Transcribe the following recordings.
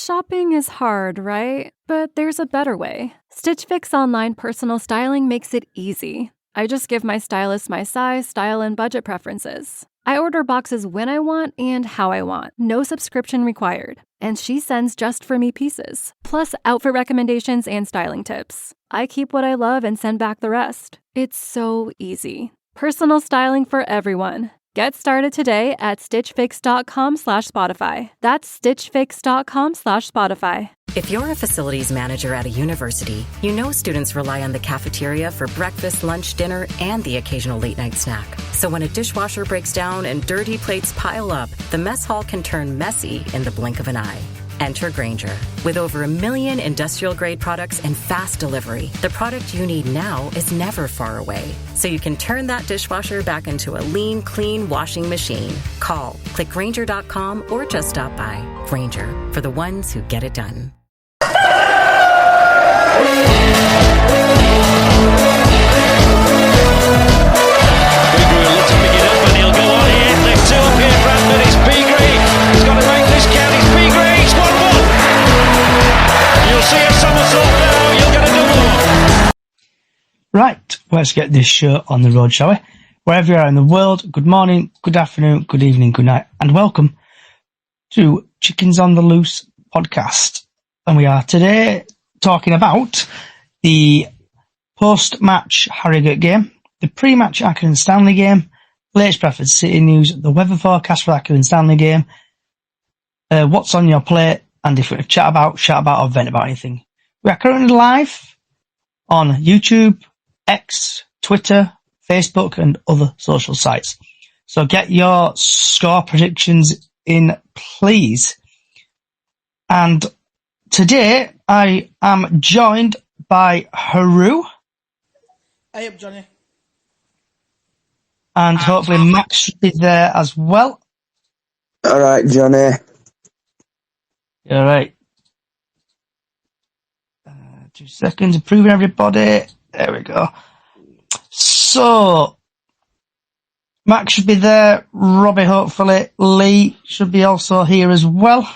Shopping is hard, right? But there's a better way. Stitch Fix online personal styling makes it easy. I just give my stylist my size, style, and budget preferences. I order boxes when I want and how I want. No subscription required. And she sends just for me pieces. Plus outfit recommendations and styling tips. I keep what I love and send back the rest. It's so easy. Personal styling for everyone. Get started today at stitchfix.com/Spotify. That's stitchfix.com/Spotify. If you're a facilities manager at a university, you know students rely on the cafeteria for breakfast, lunch, dinner, and the occasional late-night snack. So when a dishwasher breaks down and dirty plates pile up, the mess hall can turn messy in the blink of an eye. Enter Grainger. With over 1 million industrial-grade products and fast delivery, the product you need now is never far away. So you can turn that dishwasher back into a lean, clean washing machine. Call, click Grainger.com, or just stop by. Grainger, for the ones who get it done. Bradford, it's P-Green. He's got to make this count. It's P-Green. It's 1-1. You'll see a somersault now. You'll get a double. Right, let's get this show on the road, shall we? Wherever you are in the world, good morning, good afternoon, good evening, good night, and welcome to Chickens on the Loose podcast. And we are today talking about the post-match Harrogate game, the pre-match Accrington Stanley game, latest Bradford City news, the weather forecast for Accrington Stanley game, what's on your plate, and if we chat about, or vent about anything. We are currently live on YouTube, X, Twitter, Facebook, and other social sites. So get your score predictions in, please. And today I am joined by Haru. Hey up, Johnny. And hopefully Max should be there as well. All right, Johnny. All right. 2 seconds, approving everybody. There we go. So, Max should be there. Robbie, hopefully. Lee should be also here as well.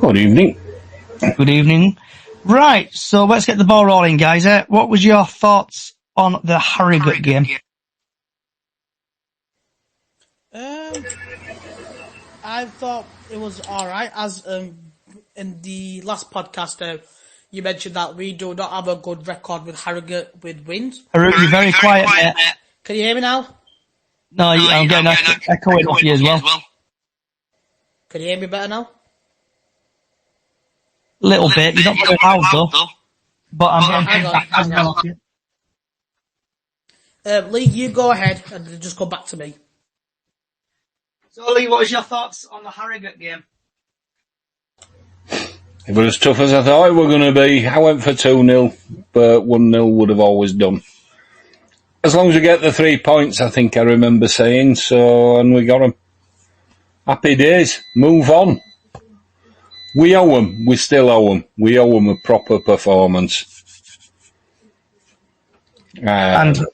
Good evening. Good evening. Right, so let's get the ball rolling, guys. What was your thoughts on the Harrogate game? I thought it was alright. As in the last podcast, you mentioned that we do not have a good record with Harrogate with wins. Haru, you're very quiet, mate. Can you hear me now? No, I'm getting echoing off you as well. Can you hear me better now? Little bit. You're not very loud though. But I'm hang on. Lee, you go ahead and then just come back to me. So, Lee, what was your thoughts on the Harrogate game? It was as tough as I thought it were going to be. I went for 2-0, but 1-0 would have always done. As long as we get the 3 points, I think I remember saying, so, and we got them. Happy days. Move on. We owe them. We still owe them. We owe them a proper performance. And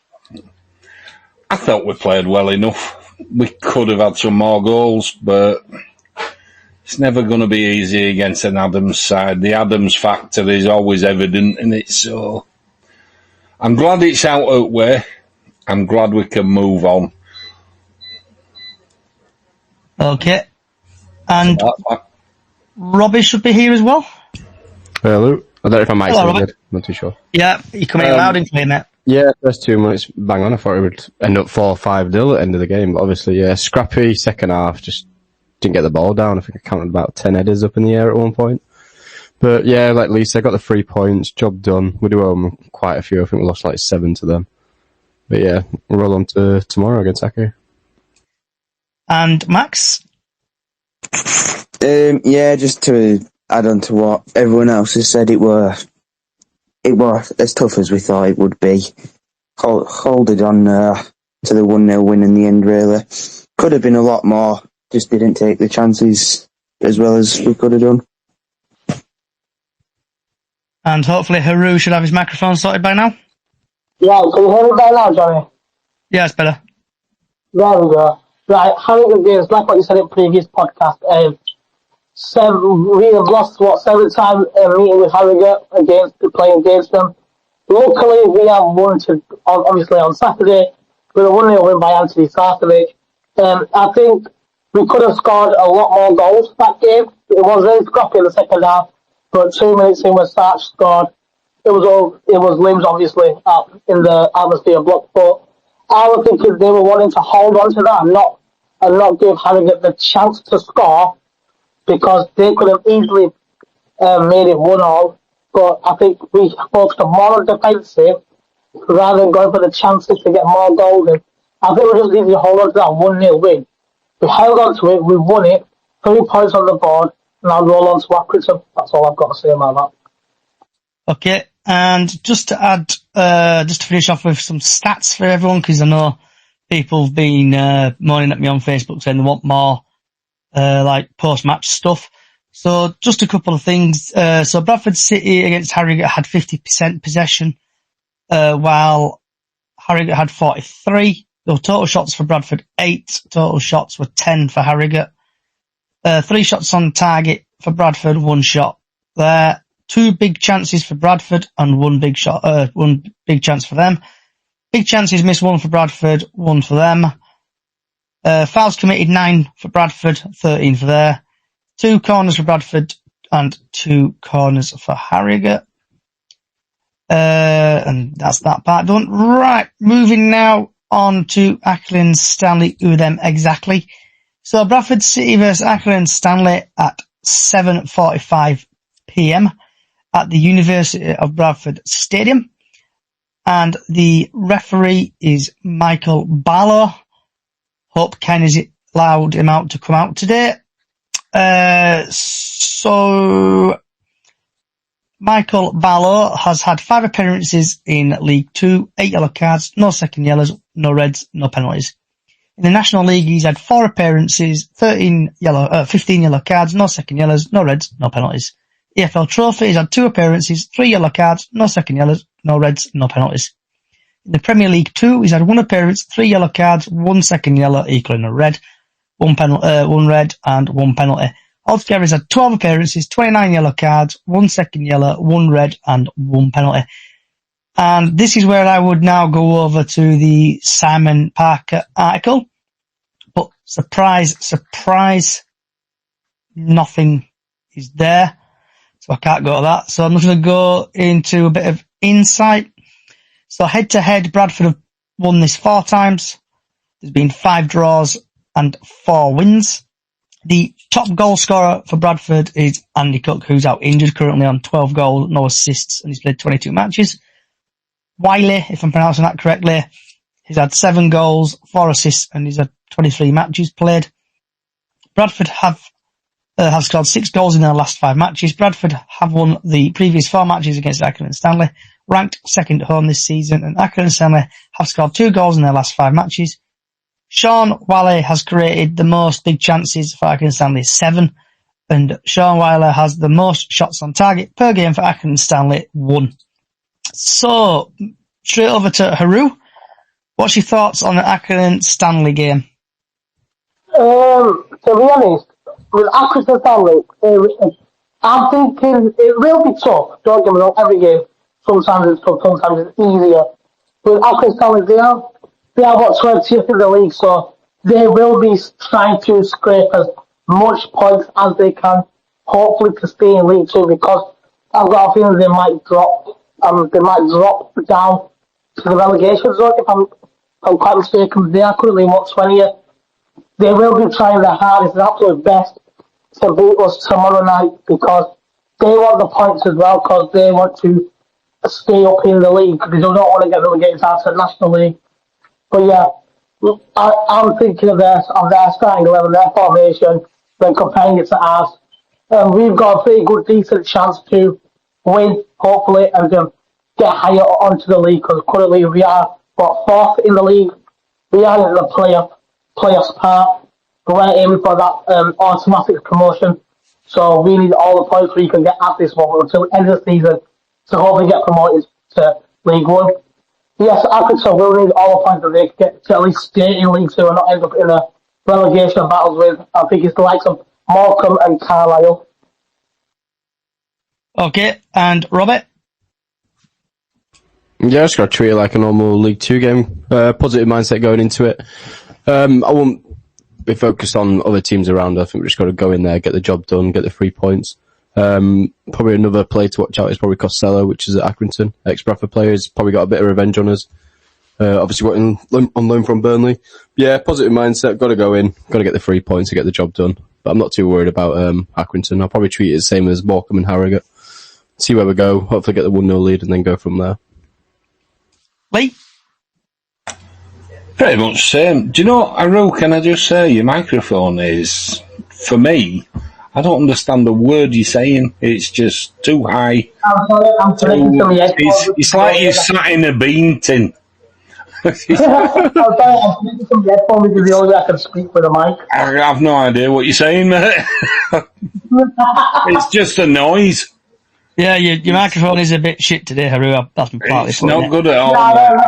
I thought we played well enough. We could have had some more goals, but it's never going to be easy against an Adams side. The Adams factor is always evident in it, so I'm glad it's out of the way. I'm glad we can move on. Okay. And Robbie should be here as well. Hello. I don't know if I might Hello, say it. I'm not too sure. Yeah, you're coming in loud and clear, mate. Yeah, first 2 minutes, bang on. I thought it would end up 4-5-0 at the end of the game. But obviously, yeah, scrappy second half. Just didn't get the ball down. I think I counted about 10 headers up in the air at one point. But yeah, like Lisa, got the 3 points. Job done. We do owe them quite a few. I think we lost like 7 to them. But yeah, we'll roll on to tomorrow against Aki. And Max? Yeah, just to add on to what everyone else has said, it was as tough as we thought it would be. Holded on to the 1-0 win in the end, really. Could have been a lot more, just didn't take the chances as well as we could have done. And hopefully Haru should have his microphone sorted by now. Yeah, can you hear me better now, Johnny? Yeah, it's better. There we go. Right, Harrogate games, like what you said in previous podcast, We have lost, 7 times meeting with Harrogate playing against them. Locally, we have won obviously on Saturday with a 1-0 win by Anthony Sarkovic. I think we could have scored a lot more goals that game. It was very scrappy in the second half, but 2 minutes in when Sarch scored, it was limbs obviously up in the atmosphere block. But I was thinking they were wanting to hold on to that and not give Harrogate the chance to score, because they could have easily made it 1-1. But I think we focused more on defensive rather than going for the chances to get more goals in. I think we just need to hold on to that 1-0 win. We held on to it, we won it, 3 points on the board, and I'll roll on to Accrington. That's all I've got to say about that. Okay, and just to add, just to finish off with some stats for everyone, because I know people have been moaning at me on Facebook saying they want more post-match stuff. So just a couple of things. So Bradford City against Harrogate had 50% possession, while Harrogate had 43. The total shots for Bradford, 8. Total shots were 10 for Harrogate. 3 shots on target for Bradford, 1 shot there. 2 big chances for Bradford and 1 big chance for them. Big chances missed, 1 for Bradford, 1 for them. Fouls committed, 9 for Bradford, 13 for there. 2 corners for Bradford and 2 corners for Harrogate. And that's that part done. Right, moving now on to Accrington Stanley, who are them exactly. So Bradford City versus Accrington Stanley at 7:45 p.m. at the University of Bradford Stadium. And the referee is Michael Barlow. Hope Ken has allowed him out to come out today. So Michael Barlow has had 5 appearances in League 2, 8 yellow cards, no second yellows, no reds, no penalties. In the National League, he's had 4 appearances, 15 yellow cards, no second yellows, no reds, no penalties. EFL Trophy, he's had 2 appearances, 3 yellow cards, no second yellows, no reds, no penalties. In the Premier League 2, he's had 1 appearance, 3 yellow cards, 1 second yellow equaling a red, 1 red and 1 penalty. Altogether, he's had 12 appearances, 29 yellow cards, 1 second yellow, 1 red and 1 penalty. And this is where I would now go over to the Simon Parker article. But surprise, nothing is there. So I can't go to that. So I'm just going to go into a bit of insight. So head to head, Bradford have won this 4 times. There's been 5 draws and 4 wins. The top goal scorer for Bradford is Andy Cook, who's out injured currently on 12 goals, no assists, and he's played 22 matches. Wiley, if I'm pronouncing that correctly, he's had 7 goals, 4 assists, and he's had 23 matches played. Bradford have scored 6 goals in their last 5 matches. Bradford have won the previous 4 matches against Accrington Stanley, ranked second at home this season, and Accrington Stanley have scored 2 goals in their last 5 matches. Sean Wiley has created the most big chances for Accrington Stanley, 7, and Sean Wiley has the most shots on target per game for Accrington Stanley, 1. So, straight over to Haru. What's your thoughts on the Accrington Stanley game? To be honest, with Accrington Stanley, I'm thinking it will be tough. Don't get me wrong, every game, sometimes it's tough, sometimes it's easier. With Accrington Stanley, they are 20th in the league, so they will be trying to scrape as much points as they can, hopefully to stay in League 2, because I've got a feeling they might drop down to the relegation zone. If I'm quite mistaken, they are currently 20th. They will be trying their hardest, their absolute best to beat us tomorrow night, because they want the points as well, because they want to stay up in the league, because they don't want to get relegated out to the National League. But yeah, I'm thinking of their starting 11, their formation, when comparing it to ours. We've got a pretty good, decent chance to win, hopefully, and get higher onto the league, because currently we are, 4th in the league. We are in the playoffs part. We're aiming for that automatic promotion. So we need all the points we can get at this moment until the end of the season to hopefully get promoted to League 1. Yes, Accrington will need all the points that they get to at least stay in League 2 and not end up in a relegation battles with, I think it's the likes of Morecambe and Carlisle. Okay, and Robert? Yeah, just got to treat it like a normal League Two game. Positive mindset going into it. I won't be focused on other teams around. I think we just got to go in there, get the job done, get the 3 points. Probably another player to watch out is probably Costello, which is at Accrington. Ex-Bradford player. He's probably got a bit of revenge on us. Obviously, we're on loan from Burnley. Yeah, positive mindset. Got to go in. Got to get the 3 points to get the job done. But I'm not too worried about Accrington. I'll probably treat it the same as Morecambe and Harrogate. See where we go. Hopefully get the 1-0 lead and then go from there. Lee? Pretty much same. Do you know, Aru, can I just say, your microphone is, for me, I don't understand the word you're saying. It's just too high. I'm sorry, I'm connected to my headphones. It's like you're sat in a bean tin. I'm sorry, I'm connected to my headphones because the only way I can speak with a mic. I have no idea what you're saying, mate. It's just a noise. Yeah, your microphone is a bit shit today, Haru. That's partly It's not good at all. Yeah,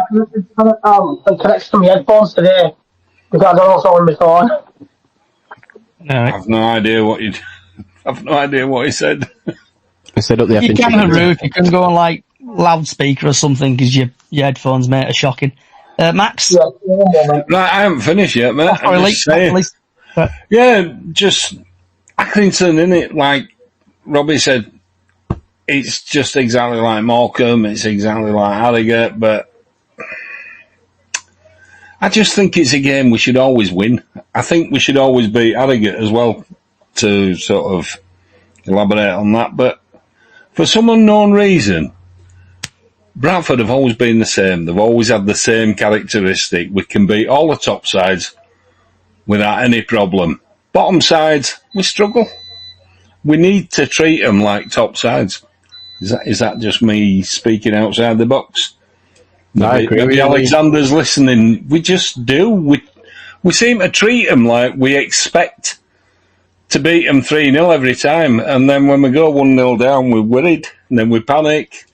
I'm connected to my headphones today because I don't know what's on my phone. I have no idea what you. I have no idea what he said. I said up the You can, Haru, if you can go on like loudspeaker or something because your headphones, mate, are shocking. Max? Yeah, one moment. Right, I haven't finished yet, mate. I'm just saying. Yeah, just Accrington, innit? Like Robbie said, it's just exactly like Morecambe, it's exactly like Harrogate, but I just think it's a game we should always win. I think we should always beat Harrogate as well, to sort of elaborate on that. But for some unknown reason, Bradford have always been the same. They've always had the same characteristic. We can beat all the top sides without any problem. Bottom sides, we struggle. We need to treat them like top sides. Is that just me speaking outside the box? I agree. Maybe Alexander's listening. We just do. We seem to treat them like we expect to beat them 3-0 every time. And then when we go 1-0 down, we're worried. And then we panic.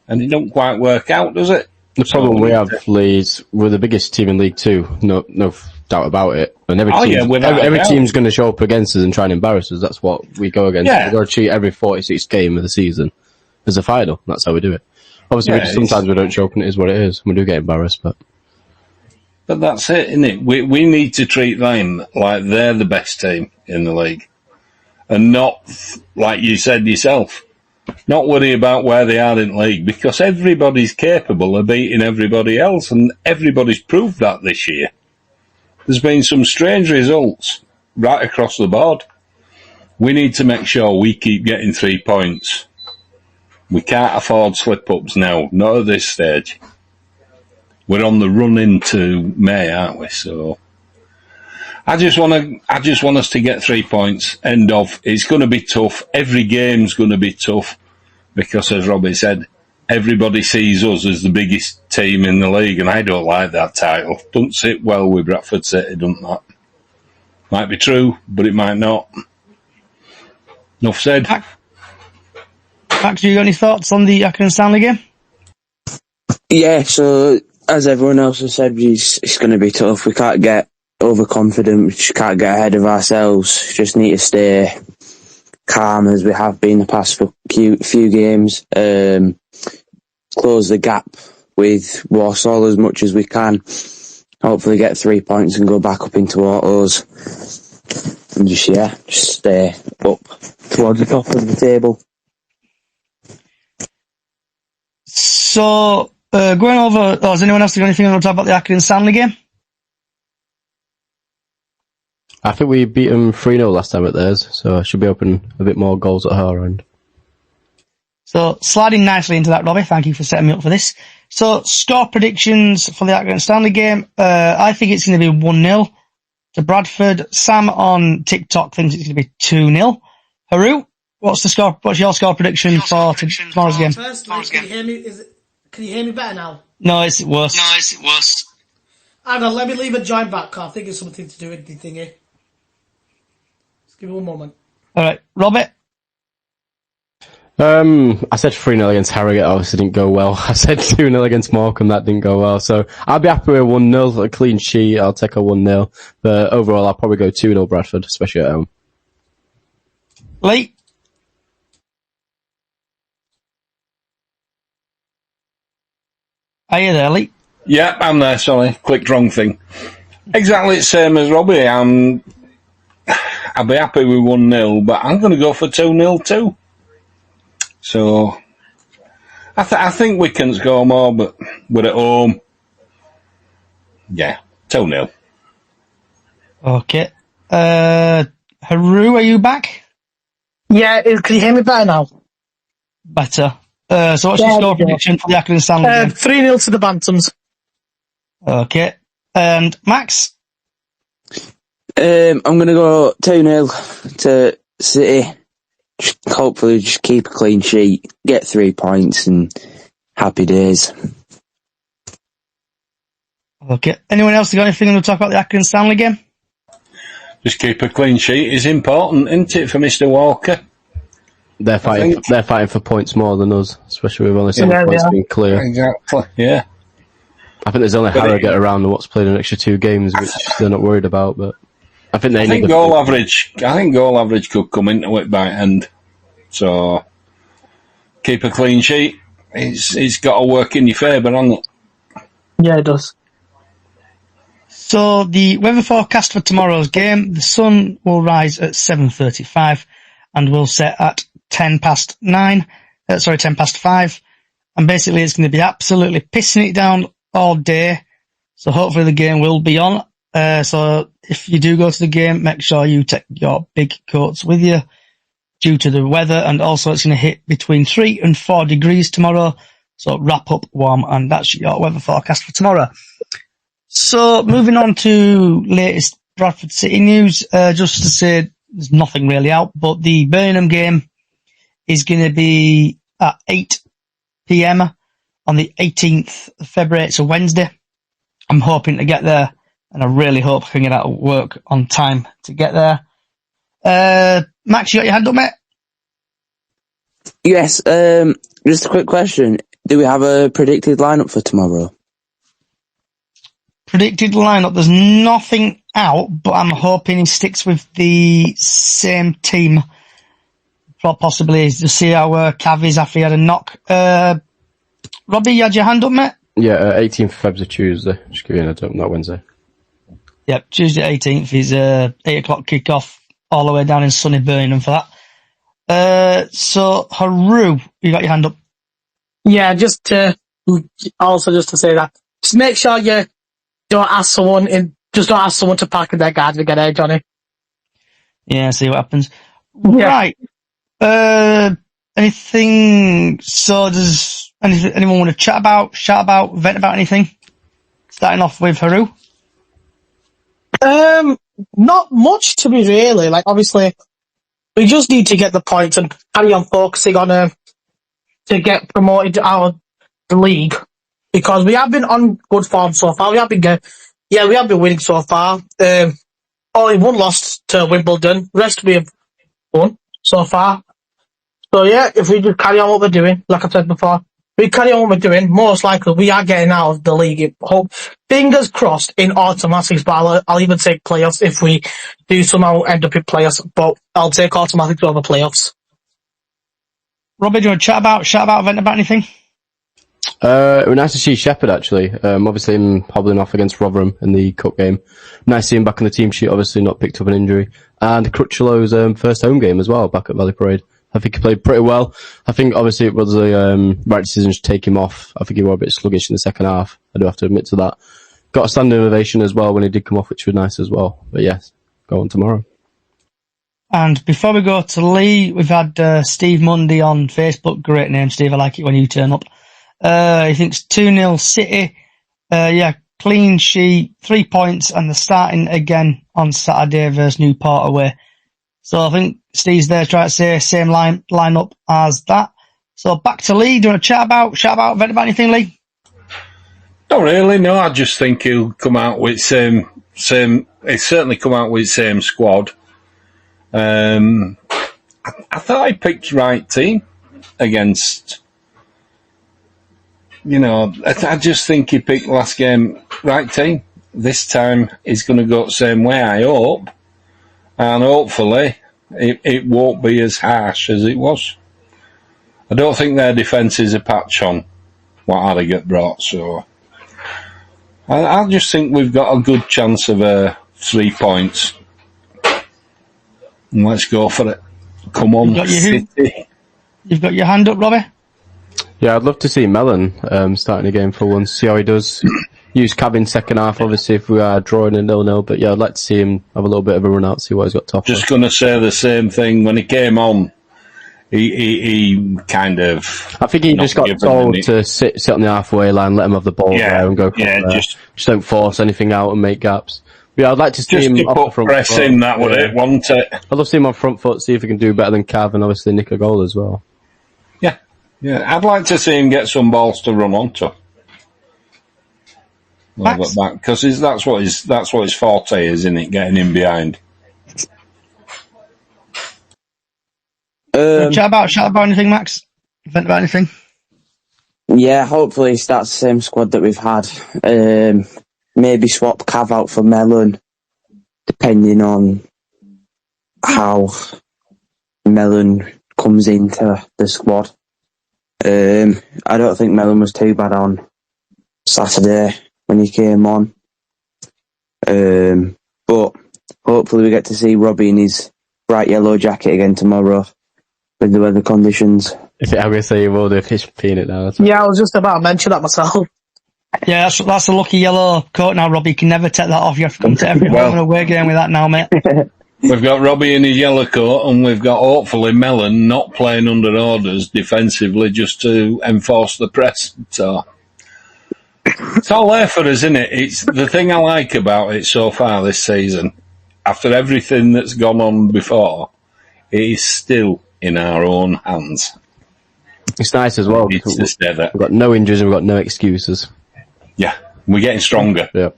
And it don't quite work out, does it? The problem we have, Lee, is we're the biggest team in League Two. No doubt about it. And every team's going to show up against us and try and embarrass us. That's what we go against. Yeah. We've got to treat every 46 game of the season as a final. That's how we do it. Obviously, sometimes we don't show up and it is what it is. We do get embarrassed, but that's it, isn't it? We need to treat them like they're the best team in the league. And not, like you said yourself, not worry about where they are in the league, because everybody's capable of beating everybody else, and everybody's proved that this year. There's been some strange results right across the board. We need to make sure we keep getting 3 points. We can't afford slip-ups now, not at this stage. We're on the run into May, aren't we? So I just want us to get 3 points. End of. It's going to be tough. Every game's going to be tough because, as Robbie said, everybody sees us as the biggest team in the league, and I don't like that title. Don't sit well with Bradford City, doesn't that? Might be true, but it might not. Enough said. Max, you got any thoughts on the Accrington Stanley game? Yeah, so as everyone else has said, it's going to be tough. We can't get overconfident. We just can't get ahead of ourselves. Just need to stay calm as we have been the past few games. Close the gap with Walsall as much as we can. Hopefully get 3 points and go back up into autos. And just stay up towards the top of the table. So, going over, has anyone else got anything to talk about the Accrington Stanley game? I think we beat them 3-0 last time at theirs, so I should be open a bit more goals at our end. So, sliding nicely into that, Robbie, thank you for setting me up for this. So, score predictions for the Accrington Stanley game. I think it's going to be 1-0 to Bradford. Sam on TikTok thinks it's going to be 2-0. Haru, what's your score prediction for tomorrow's game? Firstly, can you hear me better now? No, it's worse. Hang on, let me leave a joint back. I think it's something to do with the thingy. Just give me one moment. Alright, Robert? I said 3-0 against Harrogate, obviously didn't go well. I said 2-0 against Morecambe, that didn't go well. So I'll be happy with 1-0, a clean sheet, I'll take a 1-0. But overall, I'll probably go 2-0 Bradford, especially at home. Lee? Are you there, Lee? Yeah, I'm there, sorry. Clicked wrong thing. Exactly the same as Robbie. I'll be happy with 1-0, but I'm going to go for 2-0 too. So, I think we can score more, but we're at home. Yeah, 2-0. Okay. Haru, are you back? Yeah, can you hear me better now? Better. So what's your score prediction for the Accrington Stanley game? 3-0 to the Bantams. Okay. And Max? I'm going to go 2-0 to City. Hopefully just keep a clean sheet, get 3 points and happy days. Okay. Anyone else got anything to talk about the Accrington Stanley game? Just keep a clean sheet is important, isn't it, for Mr. Walker? They're fighting for points more than us, especially with only 7 points being clear. Exactly, yeah. I think there's only Harrogate around and what's played an extra 2 games, which they're not worried about. But I think goal average could come into it by end. So keep a clean sheet. It's got to work in your favour, hasn't it? Yeah, it does. So the weather forecast for tomorrow's game: the sun will rise at 7:35 and will set at 5, and basically it's going to be absolutely pissing it down all day. So hopefully the game will be on. So if you do go to the game, make sure you take your big coats with you due to the weather, and also it's going to hit between 3 and 4 degrees tomorrow. So wrap up warm, and that's your weather forecast for tomorrow. So moving on to latest Bradford City news, just to say there's nothing really out, but the Birmingham game is going to be at 8 p.m. on the 18th of February. It's a Wednesday. I'm hoping to get there, and I really hope I can get out of work on time to get there. Max, you got your hand up, mate? Yes, just a quick question. Do we have a predicted lineup for tomorrow? Predicted lineup, there's nothing out, but I'm hoping he sticks with the same team. Possibly to see how Cav is after he had a knock. Robbie, you had your hand up, mate? Yeah, 18th of February, Tuesday. Just give you an heads up, not Wednesday. Yep, Tuesday 18th is 8 o'clock kick-off all the way down in sunny Birmingham for that. So, Haru, you got your hand up? Yeah, just to say that. Just make sure you don't ask someone to park in their garden to get out, Johnny. Yeah, see what happens. Yeah. Right. Anything, so does anyone want to chat about, vent about anything? Starting off with Haru. Not much to be really. Like, obviously, we just need to get the points and carry on focusing on to get promoted out of the league, because we have been on good form so far. We have been winning so far. Only one loss to Wimbledon. Rest we have won so far. So yeah, if we just carry on what we're doing, like I said before, we carry on what we're doing, most likely we are getting out of the league. Hope, fingers crossed in automatics, but I'll even take playoffs if we do somehow end up in playoffs, but I'll take automatics over playoffs. Robbie, do you want to chat about, vent about anything? It was nice to see Shepherd, actually. Obviously him hobbling off against Rotherham in the cup game. Nice to see him back on the team sheet, obviously not picked up an injury. And Crutchlow's first home game as well, back at Valley Parade. I think he played pretty well. I think obviously it was the right decision to take him off. I think he was a bit sluggish in the second half. I do have to admit to that. Got a standing ovation as well when he did come off, which was nice as well. But yes, go on tomorrow. And before we go to Lee, we've had Steve Mundy on Facebook. Great name, Steve. I like it when you turn up. He thinks 2-0 City. Clean sheet, 3 points, and they're starting again on Saturday versus Newport away. So I think Steve's there trying to say same line-up as that. So back to Lee. Do you want to chat about, vent about anything, Lee? Not really, no. I just think he'll come out with same. He'll certainly come out with same squad. I thought he picked right team against. I just think he picked last game right team. This time he's going to go the same way, I hope. And hopefully It won't be as harsh as it was. I don't think their defence is a patch on what Harrogate brought, so I just think we've got a good chance of 3 points. And let's go for it. Come on, City. You've got your hand up, Robbie? Yeah, I'd love to see Mellon starting a game for once, see how he does. Use Cav in second half, obviously, if we are drawing a 0-0. But yeah, I'd like to see him have a little bit of a run out, see what he's got to offer. Just going to say the same thing. When he came on, he kind of... I think he just got told to sit on the halfway line, let him have the ball there and go from there. Just don't force anything out and make gaps. But yeah, I'd like to see him off the front press foot. Him, that would it, wouldn't it? I'd love to see him on front foot, see if he can do better than Cav and obviously nick a goal as well. Yeah, I'd like to see him get some balls to run onto. Because that's what his forte is, isn't it? Getting in behind. Chat about anything, Max? Vent about anything? Yeah, hopefully it's that same squad that we've had. Maybe swap Cav out for Mellon, depending on how Mellon comes into the squad. I don't think Mellon was too bad on Saturday when he came on. But hopefully we get to see Robbie in his bright yellow jacket again tomorrow with the weather conditions. I'm going to say you will do if he's peeing it now. Yeah, I was just about to mention that myself. Yeah, that's a lucky yellow coat now, Robbie. You can never take that off. You have to come to every home and away game with that now, mate. We've got Robbie in his yellow coat, and we've got hopefully Mellon not playing under orders defensively just to enforce the press. So it's all there for us, isn't it? It's the thing I like about it so far this season. After everything that's gone on before, it is still in our own hands. It's nice as well. We've got no injuries and we've got no excuses. Yeah, we're getting stronger. Yeah.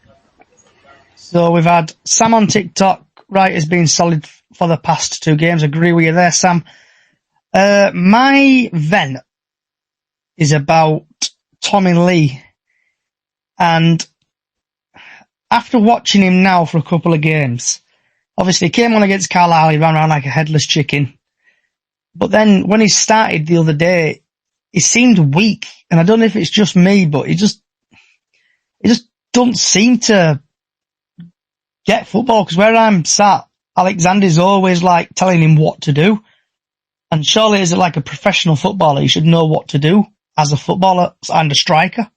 So we've had Sam on TikTok. Right, has been solid for the past 2 games. Agree with you there, Sam. My vent is about Tommy Lee. And after watching him now for a couple of games, obviously he came on against Carlisle, he ran around like a headless chicken. But then when he started the other day, he seemed weak. And I don't know if it's just me, but he just don't seem to get football, because where I'm sat, Alexander's always like telling him what to do. And surely as like a professional footballer, you should know what to do as a footballer and a striker.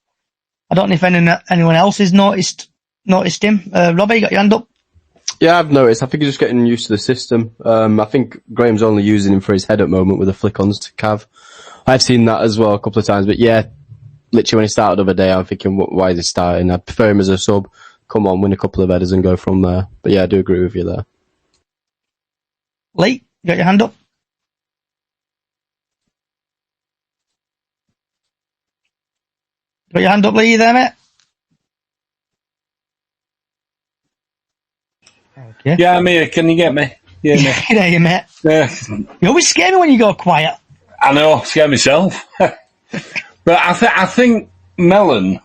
I don't know if anyone else has noticed him. Robbie, you got your hand up? Yeah, I've noticed. I think he's just getting used to the system. I think Graham's only using him for his head-up moment with the flick-ons to Cav. I've seen that as well a couple of times. But yeah, literally when he started the other day, I'm thinking, why is he starting? I'd prefer him as a sub. Come on, win a couple of headers and go from there. But yeah, I do agree with you there. Lee, you got your hand up? Got your hand up, Lee, you there, mate? Okay. Yeah, I'm here. Can you get me? Yeah, mate. I can hear you, mate. Yeah. You always scare me when you go quiet. I know, scare myself. But I think Mellon...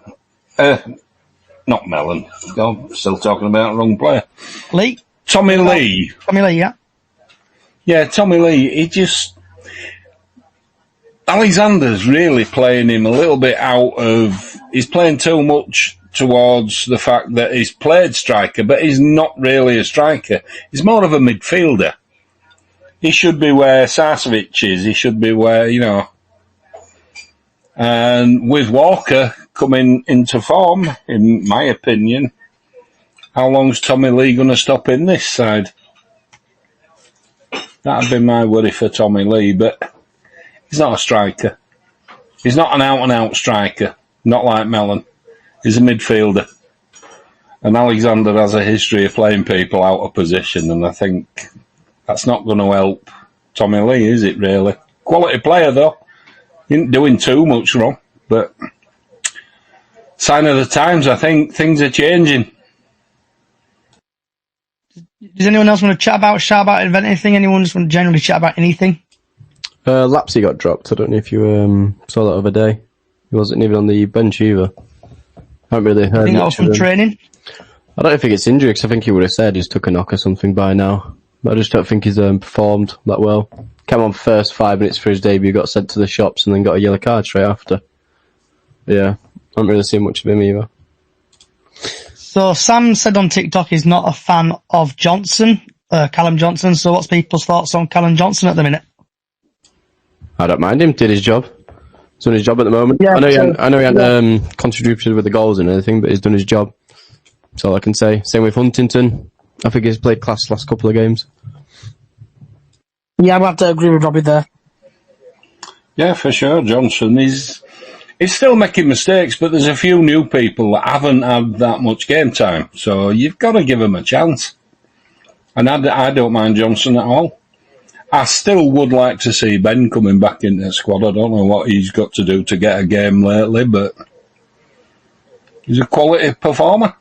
not Mellon. I'm still talking about the wrong player. Lee? Tommy Lee. Tommy Lee, yeah. Yeah, Tommy Lee, he just... Alexander's really playing him a little bit out of... He's playing too much towards the fact that he's played striker, but he's not really a striker. He's more of a midfielder. He should be where Sarcevic is. He should be where, And with Walker coming into form, in my opinion, how long's Tommy Lee going to stop in this side? That'd be my worry for Tommy Lee, but he's not a striker. He's not an out-and-out striker, not like Mellon. He's a midfielder. And Alexander has a history of playing people out of position, and I think that's not going to help Tommy Lee, is it, really? Quality player, though. He ain't doing too much wrong, but sign of the times, I think things are changing. Does anyone else want to chat about anything? Anyone just want to generally chat about anything? Lapsey got dropped. I don't know if you saw that other day. He wasn't even on the bench either. I haven't really heard much of him. Training? I don't think it's injury, because I think he would have said he's took a knock or something by now. but I just don't think he's performed that well. Came on first 5 minutes for his debut, got sent to the shops, and then got a yellow card straight after. Yeah, I haven't really seen much of him either. So Sam said on TikTok he's not a fan of Johnson, Callum Johnson. So what's people's thoughts on Callum Johnson at the minute? I don't mind him. Did his job. He's done his job at the moment. Yeah, I know he hadn't contributed with the goals and anything, but he's done his job. That's all I can say. Same with Huntington. I think he's played class last couple of games. Yeah, I'm going to have to agree with Robbie there. Yeah, for sure. Johnson, he's still making mistakes, but there's a few new people that haven't had that much game time. So you've got to give them a chance. And I don't mind Johnson at all. I still would like to see Ben coming back into the squad. I don't know what he's got to do to get a game lately, but he's a quality performer.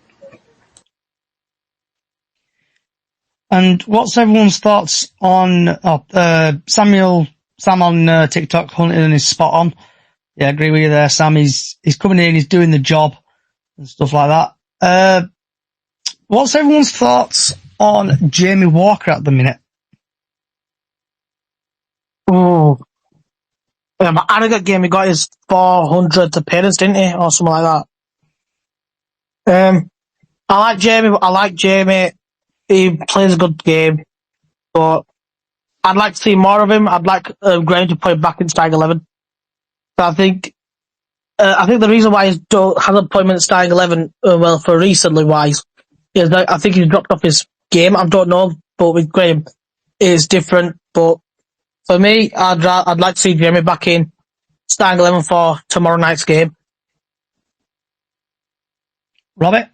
And what's everyone's thoughts on Sam on TikTok? Huntington is spot on. Yeah, I agree with you there, Sam. He's coming in, he's doing the job and stuff like that. What's everyone's thoughts on Jamie Walker at the minute? Oh, Harrogate game, he got his 400th appearance, didn't he, or something like that. I like Jamie. He plays a good game, but I'd like to see more of him. I'd like Graham to play back in starting 11. But I think the reason why he hasn't put him in starting 11, well, for recently wise, is that I think he's dropped off his game. I don't know, but with Graham, it's different. But for me, I'd like to see Jamie back in starting 11 for tomorrow night's game. Robert?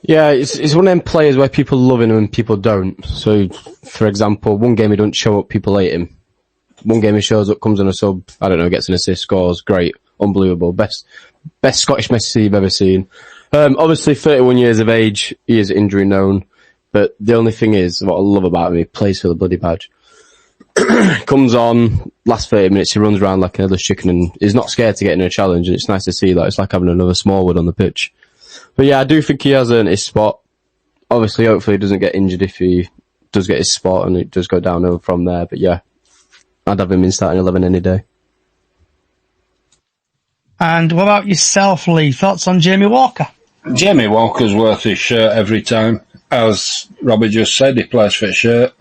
Yeah, it's one of them players where people love him and people don't. So, for example, one game he doesn't show up, people hate him. One game he shows up, comes on a sub, I don't know, gets an assist, scores, great, unbelievable, best Scottish Messi you've ever seen. Obviously 31 years of age, he is injury known, but the only thing is, what I love about him, he plays for the bloody badge. Comes on, last 30 minutes, he runs around like another chicken and he's not scared to get in a challenge, and it's nice to see that. It's like having another Smallwood on the pitch. But yeah, I do think he has earned his spot. Obviously, hopefully he doesn't get injured if he does get his spot and it does go downhill from there. But yeah, I'd have him in starting 11 any day. And what about yourself, Lee? Thoughts on Jamie Walker? Jamie Walker's worth his shirt every time. As Robbie just said, he plays for his shirt.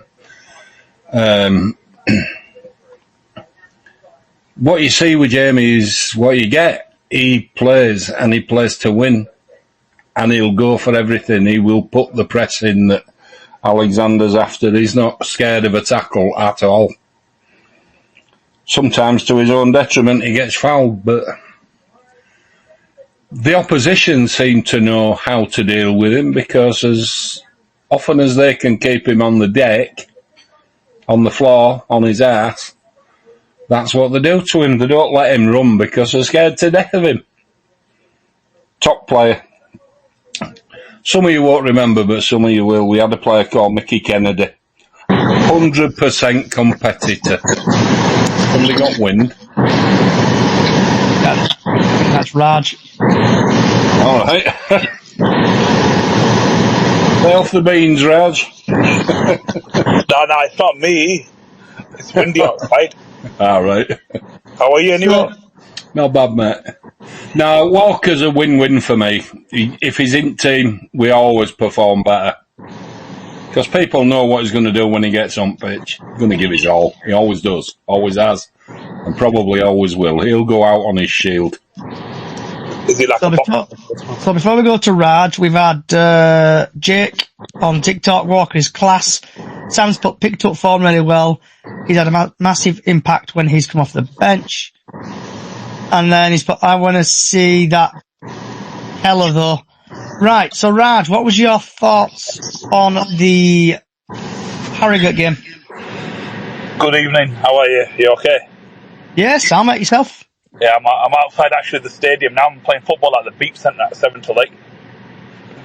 What you see with Jamie is what you get. He plays, and he plays to win. And he'll go for everything. He will put the press in that Alexander's after. He's not scared of a tackle at all. Sometimes to his own detriment he gets fouled, but the opposition seem to know how to deal with him, because as often as they can keep him on the deck, on the floor, on his ass, that's what they do to him. They don't let him run because they're scared to death of him. Top player. Some of you won't remember, but some of you will. We had a player called Mickey Kennedy. 100% competitor. Somebody got wind. That's Raj. All right. Lay off the beans, Raj. No, it's not me. It's windy outside. All right. How are you anyway? Not bad, mate. No, Walker's a win-win for me. If he's in team, we always perform better. Because people know what he's going to do when he gets on pitch. He's going to give his all. He always does. Always has. And probably always will. He'll go out on his shield. Is he like so before we go to Raj, we've had Jake on TikTok. Walker is class. Sam's picked up form really well. He's had a massive impact when he's come off the bench. And then he's put, I want to see that Hella though. Right, so Raj, what was your thoughts on the Harrogate game? Good evening. How are you? You okay? Yes, Sam, mate, yourself? Yeah, I'm outside actually the stadium now. I'm playing football at the Beep Centre at 7 till 8.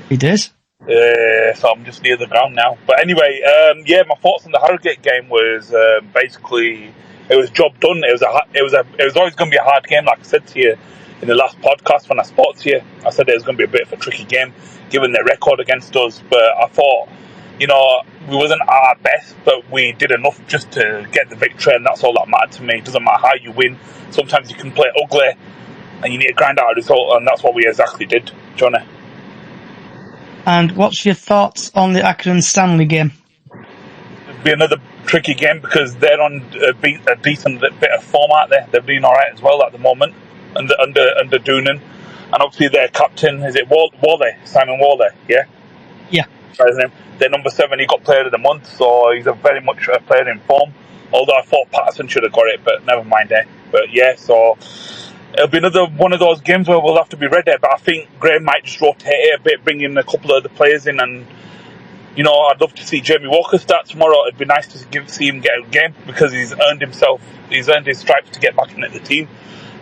He did. So I'm just near the ground now. But anyway, my thoughts on the Harrogate game was basically it was job done. It was always going to be a hard game, like I said to you in the last podcast when I spoke to you. I said it was going to be a bit of a tricky game given their record against us. But I thought you know, we wasn't at our best, but we did enough just to get the victory, and that's all that mattered to me. It doesn't matter how you win. Sometimes you can play ugly, and you need to grind out a result, and that's what we exactly did, Johnny. And what's your thoughts on the Accrington Stanley game? It'll be another tricky game because they're on a decent bit of form out there. They're doing all right as well at the moment under Doonan, and obviously their captain, is it Worley, Simon Worley? Yeah. His name. They're number 7. He got Player of the Month, so he's a very much a player in form. Although I thought Patterson should have got it, but never mind there. But yeah, so it'll be another one of those games where we'll have to be ready. But I think Graham might just rotate it a bit, bring in a couple of other players in, and you know, I'd love to see Jamie Walker start tomorrow. It'd be nice to see him get a game because he's earned his stripes to get back in at the team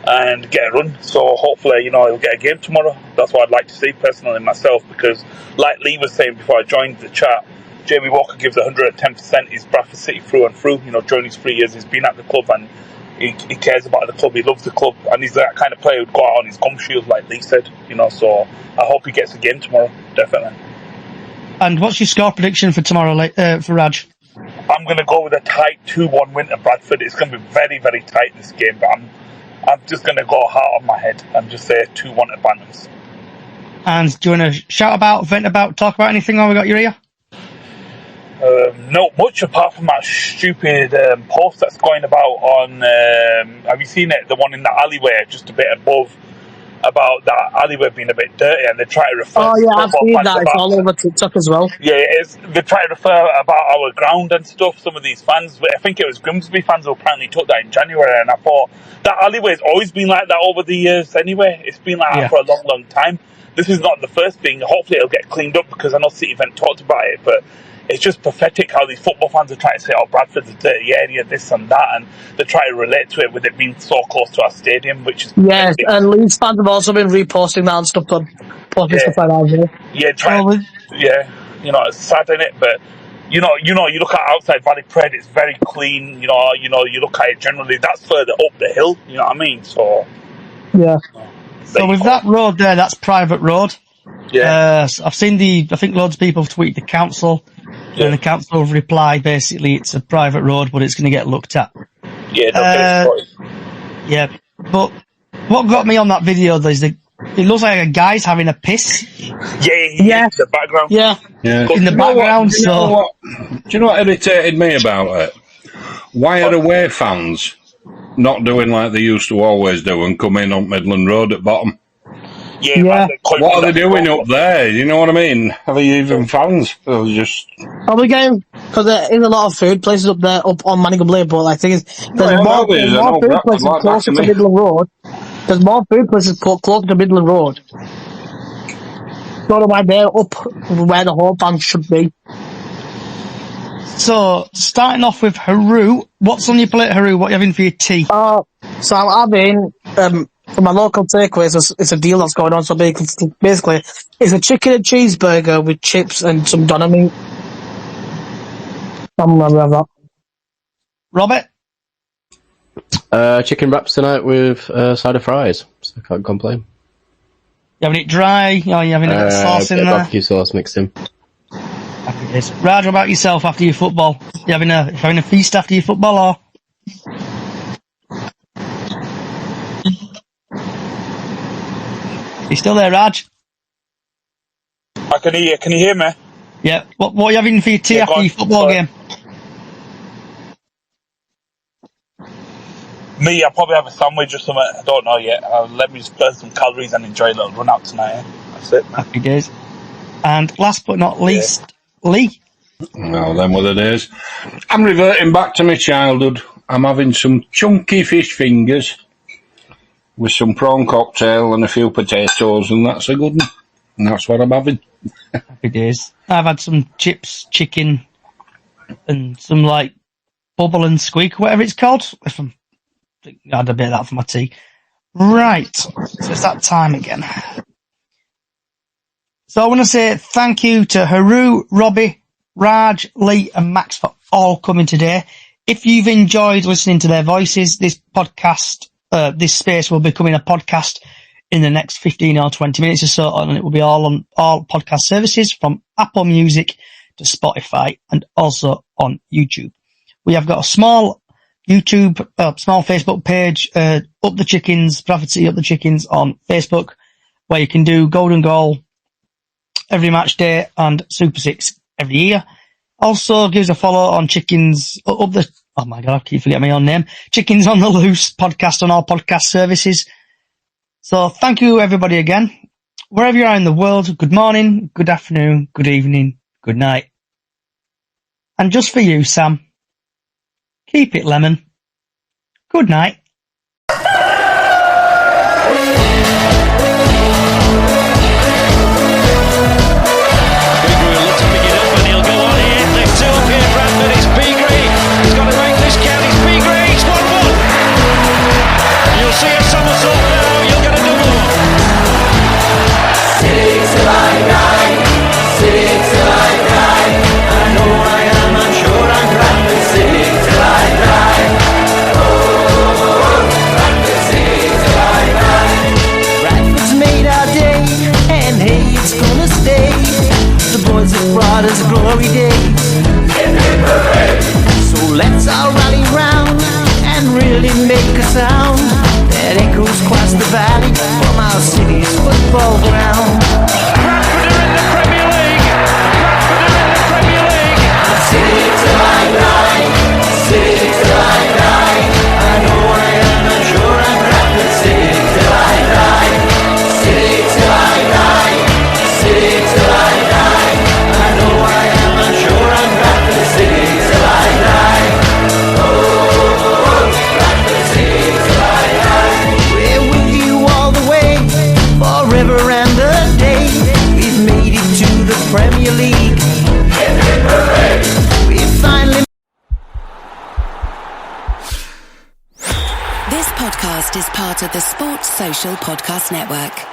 and get a run. So hopefully, you know, he'll get a game tomorrow. That's what I'd like to see personally myself, because like Lee was saying before I joined the chat, Jamie Walker gives 110%. He's Bradford City through and through. You know, during his 3 years he's been at the club, and he cares about the club. He loves the club, and he's that kind of player who'd go out on his gum shield, like Lee said. You know, so I hope he gets a game tomorrow, definitely. And what's your score prediction for tomorrow, for Raj? I'm going to go with a tight 2-1 win to Bradford. It's going to be very, very tight this game, but I'm just going to go heart on my head and just say 2-1 to Banners. And do you want to shout about, vent about, talk about anything while we got your ear? Not much apart from that stupid post that's going about on. Have you seen it? The one in the alleyway, just a bit above, about that alleyway being a bit dirty, and they try to refer. Oh yeah, I've seen that. It's all over TikTok as well. Yeah, they try to refer about our ground and stuff. Some of these fans, I think it was Grimsby fans who apparently took that in January, and I thought that alleyway's always been like that over the years. Anyway, it's been like that for a long, long time. This is not the first thing. Hopefully, it'll get cleaned up because I know City Event talked about it, but it's just pathetic how these football fans are trying to say, oh, Bradford's a dirty area, this and that, and they try to relate to it with it being so close to our stadium, which is yes, and Leeds fans have also been reposting that and stuff, posting stuff like that. You know, it's sad, isn't it? But you know, you look at outside Valley Pred, it's very clean. You know, you look at it generally, that's further up the hill. You know what I mean? So yeah. So with that road there, that's private road. Yeah. I've seen I think loads of people tweet the council, and the council have replied basically it's a private road, but it's going to get looked at. Yeah, but what got me on that video though is it looks like a guy's having a piss. Yeah. In the background. Yeah. In the background. Do you know what irritated me about it? Why are away fans not doing like they used to always do and come in up Midland Road at bottom? Yeah. What are they doing up there? You know what I mean? Are they even fans? Or just... Are we going? Because there is a lot of food places up there, up on Manningham Lane, but I think there's more food places closer to Midland Road. There's more food places closer to Midland Road. Don't know why they're up where the whole fans should be. So, starting off with Haru, what's on your plate, Haru? What are you having for your tea? So I'm having, for my local takeaways, it's a deal that's going on. So basically, it's a chicken and cheeseburger with chips and some doner meat. I'm going to have that. Robert? Chicken wraps tonight with side of fries, so I can't complain. You having it dry? Or are you having a sauce in there? Barbecue sauce mixed in. Happy days. Raj, what about yourself after your football? You having a feast after your football, or? You still there, Raj? I can hear you. Can you hear me? Yeah. What are you having for your tea after your football game? Me, I'll probably have a sandwich or something. I don't know yet. Let me just burn some calories and enjoy a little run out tonight. That's it, man. Happy days. And last but not least, Lee. Well, them were the days. I'm reverting back to my childhood. I'm having some chunky fish fingers with some prawn cocktail and a few potatoes, and that's a good one. And that's what I'm having. Happy days. I've had some chips, chicken, and some like bubble and squeak, whatever it's called. I had a bit of that for my tea. Right, so it's that time again. So I want to say thank you to Haru, Robbie, Raj, Lee and Max for all coming today. If you've enjoyed listening to their voices, this podcast, this space will be becoming a podcast in the next 15 or 20 minutes or so, and it will be all on all podcast services from Apple Music to Spotify and also on YouTube. We have got a small small Facebook page, Up the Chickens, Bradford City Up the Chickens on Facebook, where you can do Golden Goal every match day and Super Six every year. Also, give us a follow on Chickens oh my God, I keep forgetting my own name. Chickens on the Loose podcast on all podcast services. So thank you everybody again. Wherever you are in the world, good morning, good afternoon, good evening, good night. And just for you, Sam, keep it lemon. Good night. Bradford, it's Beagrey. He's got to make this count. It's Beagrey. It's 1-1. You'll see a somersault now. You'll get a double. City till I die. City till I die. I know I am. I'm sure I'm Bradford City till I die. Oh, Bradford City till I die. Bradford's made our day, and hey, it's gonna stay. The boys have brought us glory days. So let's all rally round and really make a sound that echoes across the valley from our city's football ground. Bradford are in the Premier League. Bradford are in the Premier League. City till I die. City till I die. I know I am. I'm sure I'm Bradford City till I die. City till I die. City till I die. I know I am. I'm sure I'm Bradford City till I die. Oh, Bradford City till I die. We're with you all the way, forever and a day. We've made it to the Premier League. We finally. This podcast is part of the Sports Social Podcast Network.